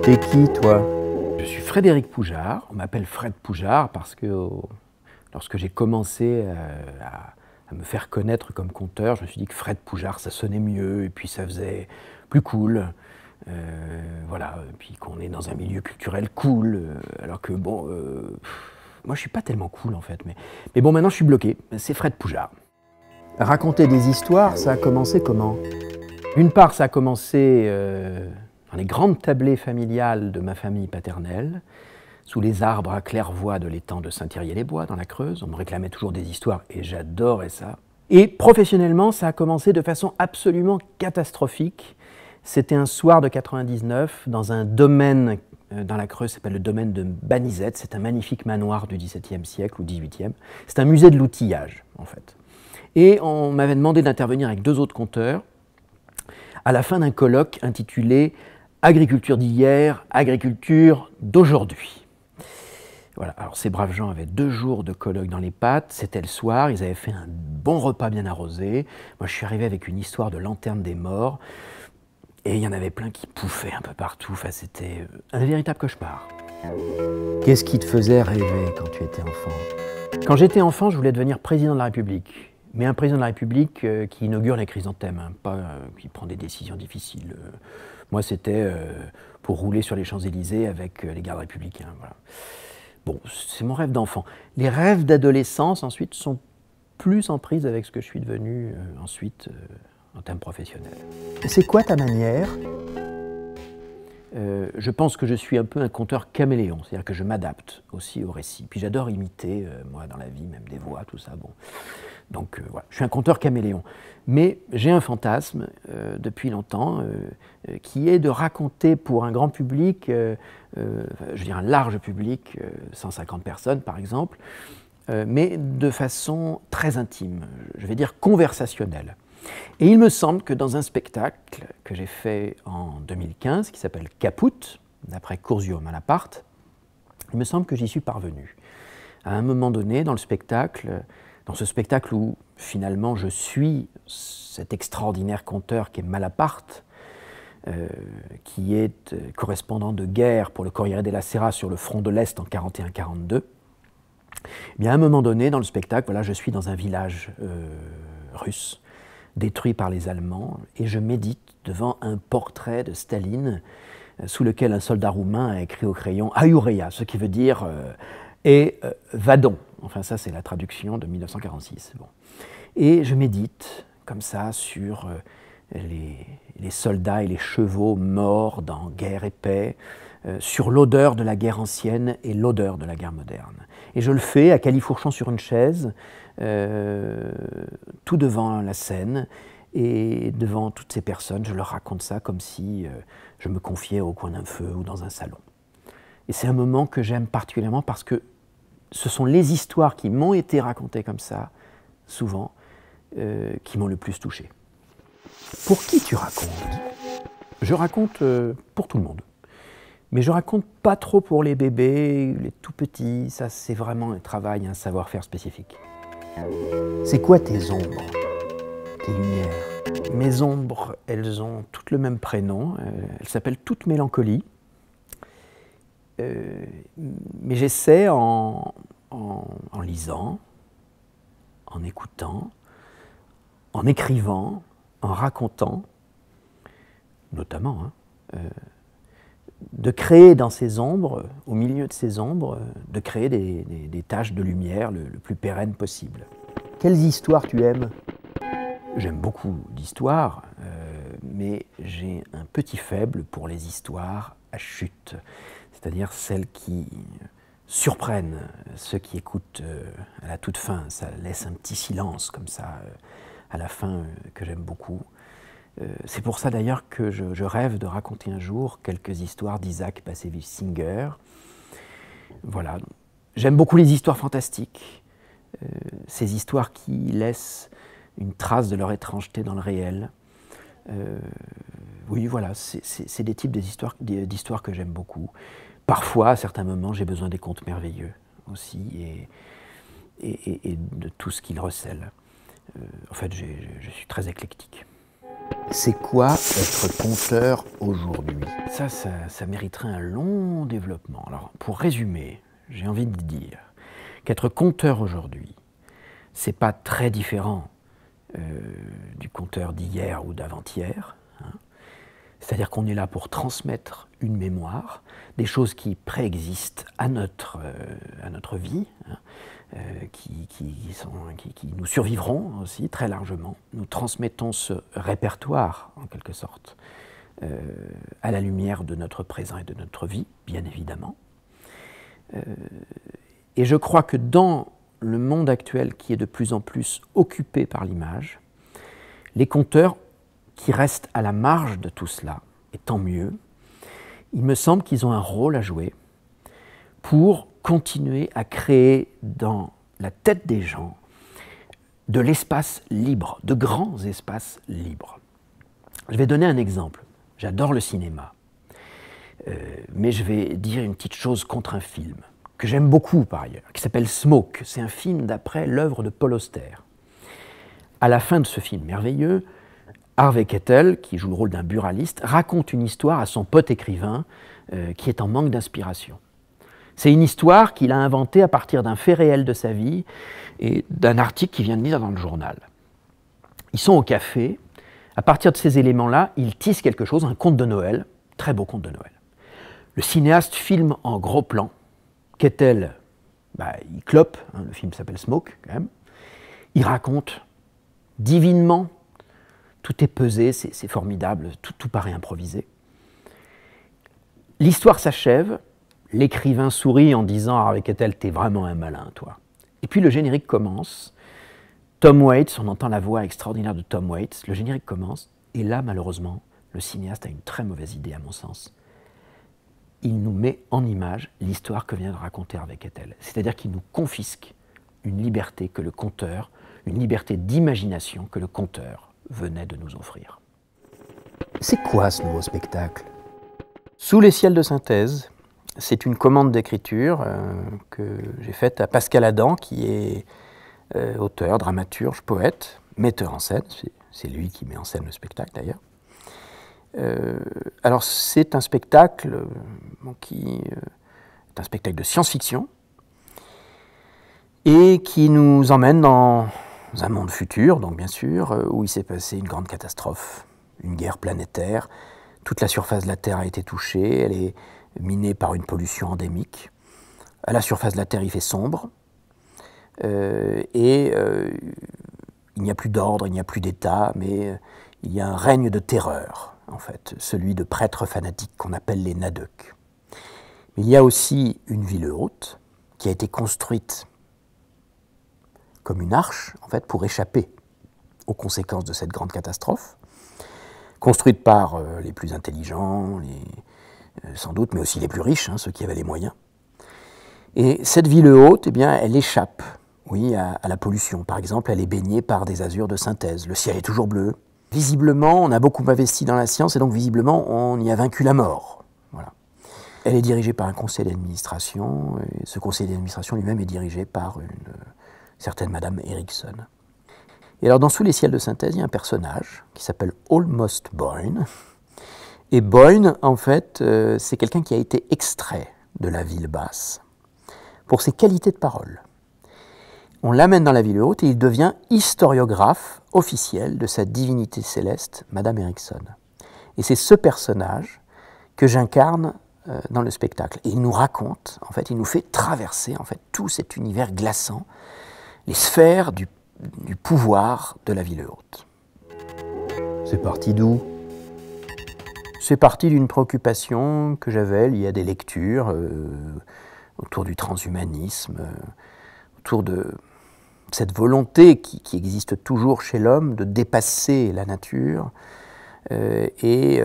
T'es qui, toi? Je suis Frédéric Poujart. On m'appelle Fred Poujart parce que lorsque j'ai commencé à me faire connaître comme conteur, je me suis dit que Fred Poujart, ça sonnait mieux et puis ça faisait plus cool. Voilà, et puis qu'on est dans un milieu culturel cool, alors que bon, moi je suis pas tellement cool en fait, mais bon, maintenant je suis bloqué, c'est Fred Poujart. Raconter des histoires, ça a commencé comment? D'une part, ça a commencé dans les grandes tablées familiales de ma famille paternelle, sous les arbres à claire-voie de l'étang de Saint-Thierry-les-Bois, dans la Creuse. On me réclamait toujours des histoires et j'adorais ça. Et professionnellement, ça a commencé de façon absolument catastrophique. C'était un soir de 99, dans un domaine dans la Creuse, qui s'appelle le domaine de Banizette. C'est un magnifique manoir du XVIIe siècle ou XVIIIe. C'est un musée de l'outillage, en fait. Et on m'avait demandé d'intervenir avec 2 autres conteurs à la fin d'un colloque intitulé « Agriculture d'hier, agriculture d'aujourd'hui ». Voilà. Alors ces braves gens avaient 2 jours de colloque dans les pattes, c'était le soir, ils avaient fait un bon repas bien arrosé. Moi je suis arrivé avec une histoire de lanterne des morts, et il y en avait plein qui pouffaient un peu partout, enfin, c'était un véritable cauchemar. Qu'est-ce qui te faisait rêver quand tu étais enfant? Quand j'étais enfant, je voulais devenir président de la République. Mais un président de la République qui inaugure les chrysanthèmes, hein, pas qui prend des décisions difficiles. Moi, c'était pour rouler sur les Champs-Élysées avec les gardes républicains. Voilà. Bon, c'est mon rêve d'enfant. Les rêves d'adolescence, ensuite, sont plus en prise avec ce que je suis devenu ensuite en termes professionnels. C'est quoi ta manière? Je pense que je suis un peu un conteur caméléon, c'est-à-dire que je m'adapte aussi au récit. Puis j'adore imiter, moi, dans la vie, même des voix, tout ça. Bon. Donc voilà, je suis un conteur caméléon. Mais j'ai un fantasme depuis longtemps qui est de raconter pour un grand public, je veux dire un large public, 150 personnes par exemple, mais de façon très intime, je vais dire conversationnelle. Et il me semble que dans un spectacle que j'ai fait en 2015, qui s'appelle Caput, d'après Curzio Malaparte, il me semble que j'y suis parvenu. À un moment donné, dans ce spectacle où finalement je suis cet extraordinaire conteur qui est Malaparte, qui est correspondant de guerre pour le Corriere della Sera sur le front de l'Est en 41-42, eh bien à un moment donné, dans le spectacle, voilà, je suis dans un village russe, détruit par les Allemands, et je médite devant un portrait de Staline sous lequel un soldat roumain a écrit au crayon « Aiurea », ce qui veut dire va donc. Enfin, ça, c'est la traduction de 1946. Bon. Et je médite, comme ça, sur les soldats et les chevaux morts dans Guerre et Paix, sur l'odeur de la guerre ancienne et l'odeur de la guerre moderne. Et je le fais à califourchon sur une chaise, tout devant la scène, et devant toutes ces personnes, je leur raconte ça comme si je me confiais au coin d'un feu ou dans un salon. Et c'est un moment que j'aime particulièrement parce que ce sont les histoires qui m'ont été racontées comme ça, souvent, qui m'ont le plus touché. Pour qui tu racontes? Je raconte pour tout le monde. Mais je raconte pas trop pour les bébés, les tout petits, ça c'est vraiment un travail, un savoir-faire spécifique. C'est quoi tes ombres, tes lumières? Mes ombres, elles ont toutes le même prénom, elles s'appellent toutes Mélancolie. Mais j'essaie en lisant, en écoutant, en écrivant, en racontant, notamment, de créer dans ces ombres, au milieu de ces ombres, de créer des taches de lumière le plus pérenne possible. Quelles histoires tu aimes? J'aime beaucoup d'histoires, mais j'ai un petit faible pour les histoires à chute, c'est-à-dire celles qui surprennent ceux qui écoutent à la toute fin. Ça laisse un petit silence comme ça à la fin que j'aime beaucoup. C'est pour ça d'ailleurs que je rêve de raconter un jour quelques histoires d'Isaac Bashevis Singer. Voilà. J'aime beaucoup les histoires fantastiques, ces histoires qui laissent une trace de leur étrangeté dans le réel. Oui, voilà, c'est des types d'histoires que j'aime beaucoup. Parfois, à certains moments, j'ai besoin des contes merveilleux aussi et de tout ce qu'ils recèlent. En fait, je suis très éclectique. C'est quoi être conteur aujourd'hui? Ça mériterait un long développement. Alors, pour résumer, j'ai envie de dire qu'être conteur aujourd'hui, c'est pas très différent du conteur d'hier ou d'avant-hier. Hein. C'est-à-dire qu'on est là pour transmettre une mémoire, des choses qui préexistent à notre vie, hein, qui nous survivront aussi très largement. Nous transmettons ce répertoire, en quelque sorte, à la lumière de notre présent et de notre vie, bien évidemment. Et je crois que dans le monde actuel qui est de plus en plus occupé par l'image, les conteurs qui restent à la marge de tout cela, et tant mieux, il me semble qu'ils ont un rôle à jouer pour continuer à créer dans la tête des gens de l'espace libre, de grands espaces libres. Je vais donner un exemple. J'adore le cinéma, mais je vais dire une petite chose contre un film que j'aime beaucoup par ailleurs, qui s'appelle Smoke. C'est un film d'après l'œuvre de Paul Auster. À la fin de ce film merveilleux, Harvey Keitel, qui joue le rôle d'un buraliste, raconte une histoire à son pote écrivain qui est en manque d'inspiration. C'est une histoire qu'il a inventée à partir d'un fait réel de sa vie et d'un article qu'il vient de lire dans le journal. Ils sont au café. À partir de ces éléments-là, ils tissent quelque chose, un conte de Noël, très beau conte de Noël. Le cinéaste filme en gros plan. Keitel, il clope, hein, le film s'appelle Smoke quand même. Il raconte divinement, tout est pesé, c'est formidable, tout paraît improvisé. L'histoire s'achève, l'écrivain sourit en disant « Harvey Keitel, t'es vraiment un malin, toi ». Et puis le générique commence, Tom Waits, on entend la voix extraordinaire de Tom Waits, le générique commence, et là, malheureusement, le cinéaste a une très mauvaise idée à mon sens. Il nous met en image l'histoire que vient de raconter Harvey Keitel. C'est-à-dire qu'il nous confisque une liberté que le conteur, une liberté d'imagination que le conteur venait de nous offrir. C'est quoi ce nouveau spectacle? Sous les ciels de synthèse, c'est une commande d'écriture que j'ai faite à Pascal Adam, qui est auteur, dramaturge, poète, metteur en scène. C'est lui qui met en scène le spectacle d'ailleurs. Alors c'est un spectacle qui est un spectacle de science-fiction et qui nous emmène dans un monde futur, donc bien sûr, où il s'est passé une grande catastrophe, une guerre planétaire. Toute la surface de la Terre a été touchée, elle est minée par une pollution endémique. À la surface de la Terre, il fait sombre et il n'y a plus d'ordre, il n'y a plus d'État, mais il y a un règne de terreur, en fait, celui de prêtres fanatiques qu'on appelle les Naduk. Mais il y a aussi une ville haute qui a été construite comme une arche, en fait, pour échapper aux conséquences de cette grande catastrophe, construite par les plus intelligents, sans doute, mais aussi les plus riches, hein, ceux qui avaient les moyens. Et cette ville haute, eh bien, elle échappe, oui, à la pollution. Par exemple, elle est baignée par des azurs de synthèse. Le ciel est toujours bleu. Visiblement, on a beaucoup investi dans la science et donc visiblement, on y a vaincu la mort. Voilà. Elle est dirigée par un conseil d'administration. Et ce conseil d'administration lui-même est dirigé par une certaine Madame Erickson. Et alors, dans Sous les ciels de synthèse, il y a un personnage qui s'appelle Almost Boyne. Et Boyne, en fait, c'est quelqu'un qui a été extrait de la ville basse pour ses qualités de parole. On l'amène dans la ville haute et il devient historiographe officiel de sa divinité céleste, Madame Erickson. Et c'est ce personnage que j'incarne dans le spectacle. Et il nous raconte, en fait, il nous fait traverser en fait, tout cet univers glaçant, les sphères du pouvoir de la ville haute. C'est parti d'où? C'est parti d'une préoccupation que j'avais liée à des lectures autour du transhumanisme, autour de cette volonté qui existe toujours chez l'homme de dépasser la nature et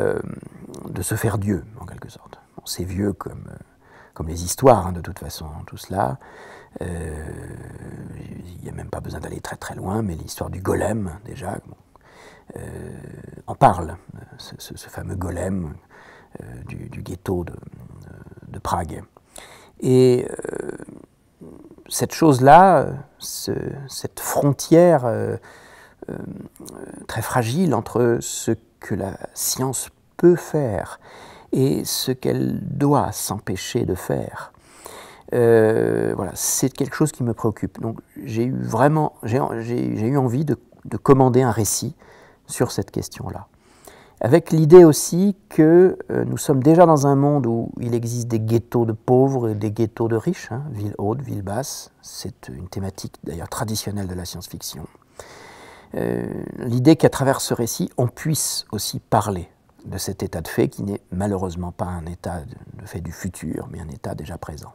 de se faire Dieu, en quelque sorte. Bon, c'est vieux comme les histoires, hein, de toute façon, tout cela. Il n'y a même pas besoin d'aller très très loin, mais l'histoire du golem, déjà, en parle, ce fameux golem du ghetto de Prague. Et cette chose-là, cette frontière très fragile entre ce que la science peut faire et ce qu'elle doit s'empêcher de faire. Voilà, c'est quelque chose qui me préoccupe. Donc j'ai eu envie de commander un récit sur cette question-là. Avec l'idée aussi que nous sommes déjà dans un monde où il existe des ghettos de pauvres et des ghettos de riches, hein, ville haute, ville basse. C'est une thématique d'ailleurs traditionnelle de la science-fiction. L'idée qu'à travers ce récit, on puisse aussi parler de cet état de fait qui n'est malheureusement pas un état de fait du futur, mais un état déjà présent.